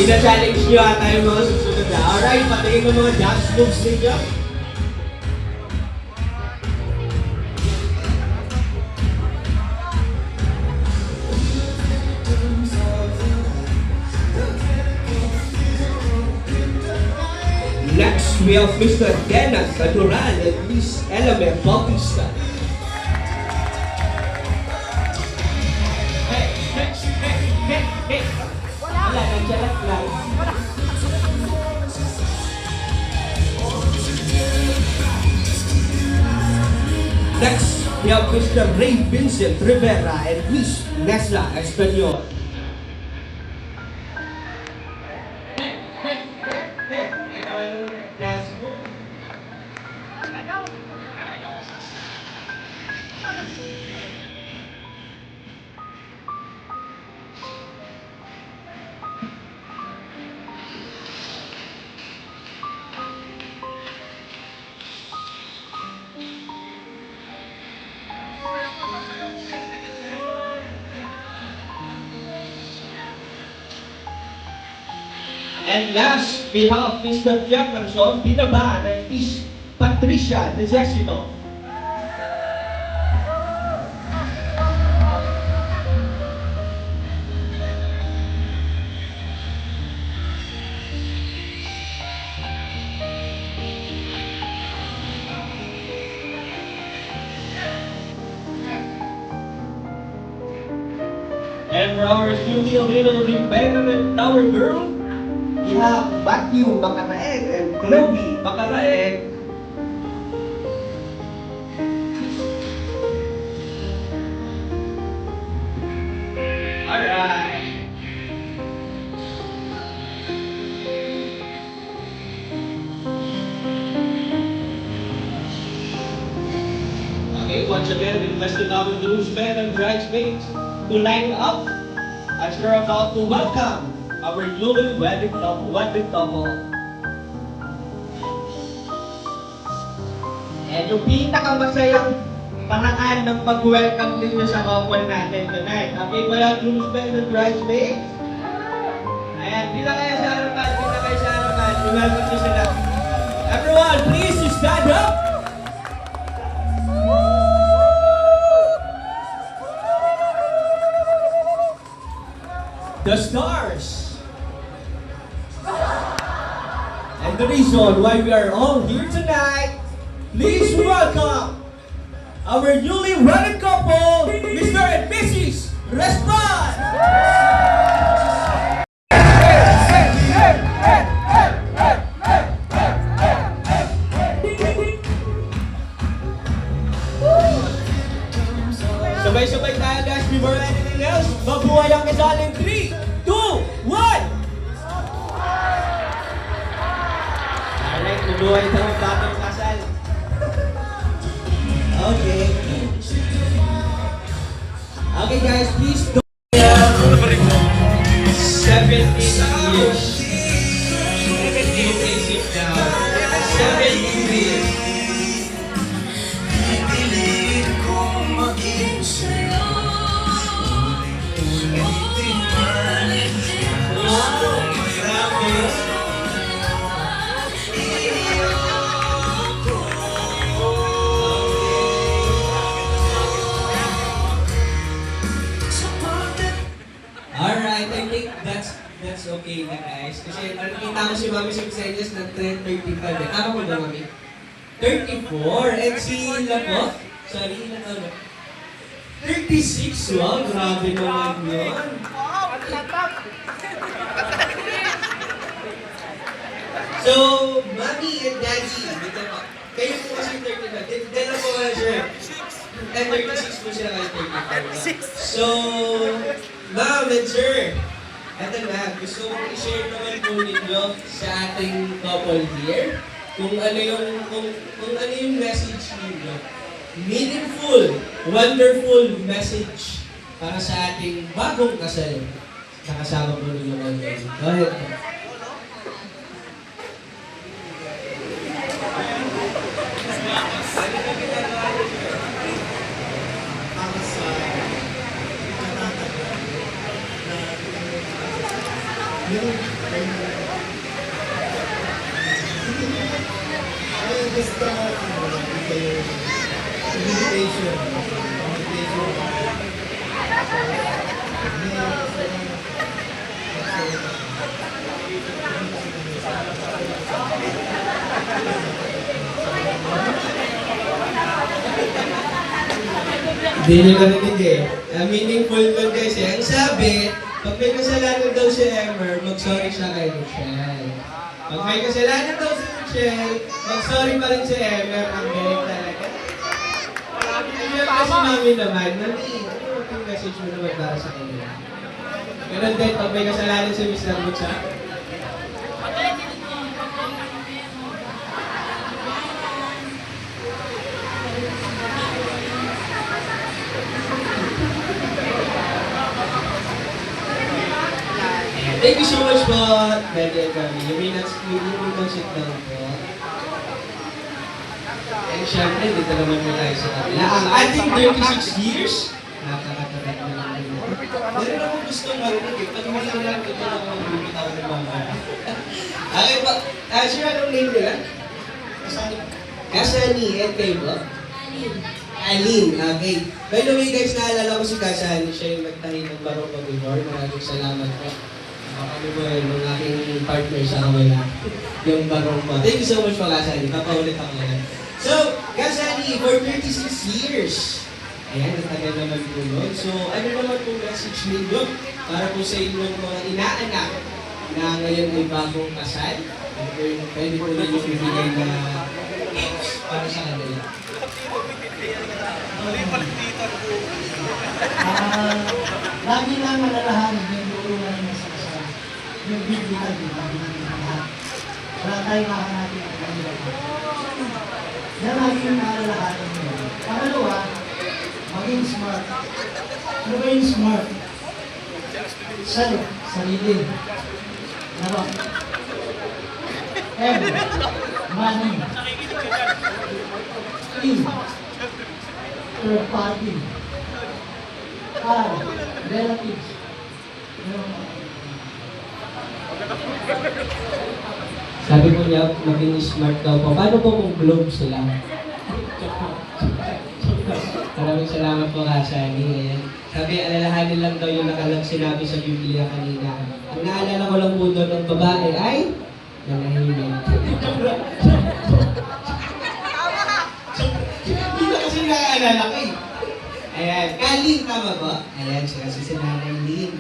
Ina-challenge nyo ata yung mga susunod na. Alright, patingin ng mga dance moves ninyo. Next, we have Mr. Dennis Natural and Miss Element Bautista. Hey! Wala, nagsalat lang. Next, we have Mr. Ray Vincent Rivera and Miss Nessa Espanyol. And last, we have Mr. Jefferson Binaba and Miss Patricia Necesito. And for our studio little Rebecca Tower Girl, we have Matthew Makaraeg and Chloe Makaraeg. Alright. Okay, once again, requesting our groomsmen and bridesmaids to line up as we're about to welcome our newly wedded couple. And yung pinakamasayang paraan ng pag-welcome ninyo sa couple natin tonight. Okay ba yan, groomsmen and bridesmaids? Ayan, dito kayo sa harapan, I-welcome nyo sila. Everyone, please stand up! The stars! And the reason why we are all here tonight, please welcome our newly wedded couple, Mr. and Mrs. Respond! Sabay-sabay tayo guys, before anything else, mabuhay ang kasal in 3, 2, 1! Alright, mabuhay tayo ang bagong kasal. Okay. Okay guys, please don't... 17 years. 17 now. 17 years. Alright, I think that's okay na guys. Kasi nakikita ko si Mami Subsenyas ng 35 eh. Tama ko ba, Mami? 34. And si Lagot? Sorry, Lagot. 36, wow, grabe naman yun. So, Mami and Daddy, dito po. Kayo po kasi 35. Dito po kayo, sir. And 36 po sila kayo 35. So, Ma'am and sir, eto na, gusto kong i-share naman po ninyo sa ating couple here kung ano yung message ninyo. Meaningful, wonderful message para sa ating bagong kasal. Nakasama po ninyo ngayon. Go ahead. Yung Ay, basta, kayo, invitation. Hindi nyo narinig eh. Meaningful yun guys eh. Ang sabi, pag may kasalanan daw si Emmer, mag-sorry siya kay Rochelle. Pag may kasalanan daw si Rochelle, mag-sorry pa rin si Emmer. Ang galing talaga. Siyempre si Mami naman, Mami, ano yung message mo naman para sa kanila? Ganun din, pag may kasalanan si Miss Lambutsa, thank you so much po, Daddy and Mami. You may not sit down po. And syempre, dito naman mo tayo sa kanila. Ang ating 36 years, nakakatarat na lang nila. Meron akong gusto marinig eh. Pag hindi lang, ito lang ako bibitaw ng mga. Okay po. Sir, anong name nila? Kasani and kayo po? Alin, okay. By the way guys, naalala ko si Kasani. Siya yung nagtahi ng Barong Pag-Before. Maraming salamat po. Ano ba yun, yung aking partner sa kamala, yung Barong po. Thank you so much po, Kasani. Papaulit ako yan. So, Kasani, for 36 years. Ayan, natagal naman po nun. So, ano naman po message ninyo para po sa inyong mga inaanak na ngayon ay bagong kasal? Pwede po ninyo bibigay na tips para sa kanila. Lagi lang malalahanin yung tulungan ng sa kasal. Yung biblical, di ba? Lahat. Wala tayong makahanapin ang kanila. Yan lagi yung malalahanin mo. Pangalawa, maging smart. Ano ba yung smart? Self, sarili. Laro. M, money. E, third party. R, relatives. Sabi ko niya, maging smart daw po. Paano po kung globe sila? Maraming salamat po, Kasani. Ayan. Sabi, alalahanin lang daw yung nakalang sinabi sa Biblia kanina. Ang naalala ko lang po doon ng babae ay nanahimik. Hindi na kasi nakaalala ko eh. Ayan, Kalin, tama ba? Ayan, siya kasi si Nanay Lynn.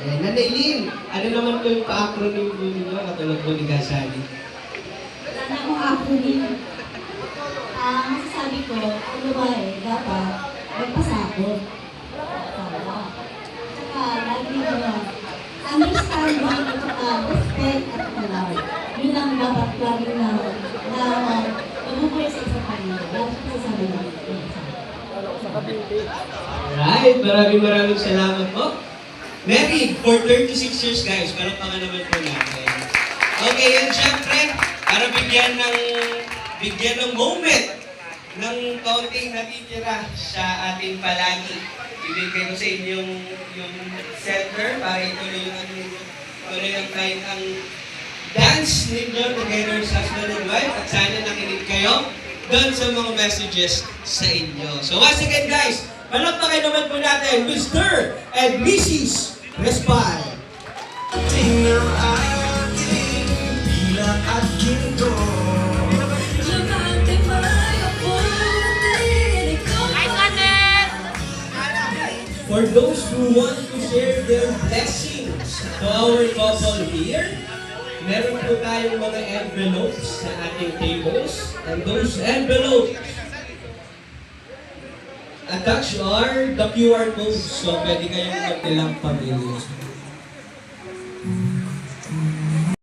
Ayan, Nanay Lynn, ano naman po yung pa-acronym po ninyo, katulad po ni Kasani? Sana ko acronym. Masasabi ko, kung babae, dapat magpasakot. Tama. Tsaka, lagi na understanding at saka respect at love. Yun ang dapat lagi na mabubuhay sa isang pamilya. Dapat sasabi na. Alright, maraming salamat po. Married for 36 years guys, parang panga naman po natin. Okay, and syempre, para bigyan ng moment ng kaunting natitira sa ating palagi. Ibigay ko sa inyo yung center para ituloy ang dance ninyo together sa husband and wife at sana nakinig kayo doon sa mga messages sa inyo. So once again guys, palakpakan naman po natin Mr. and Mrs. Respal. Tingnan ating pila at ginto. For those who want to share their blessings to our couple here, meron po tayong mga envelopes sa ating tables. And those envelopes attached are the QR codes. So pwede kayong magtilang pamilya.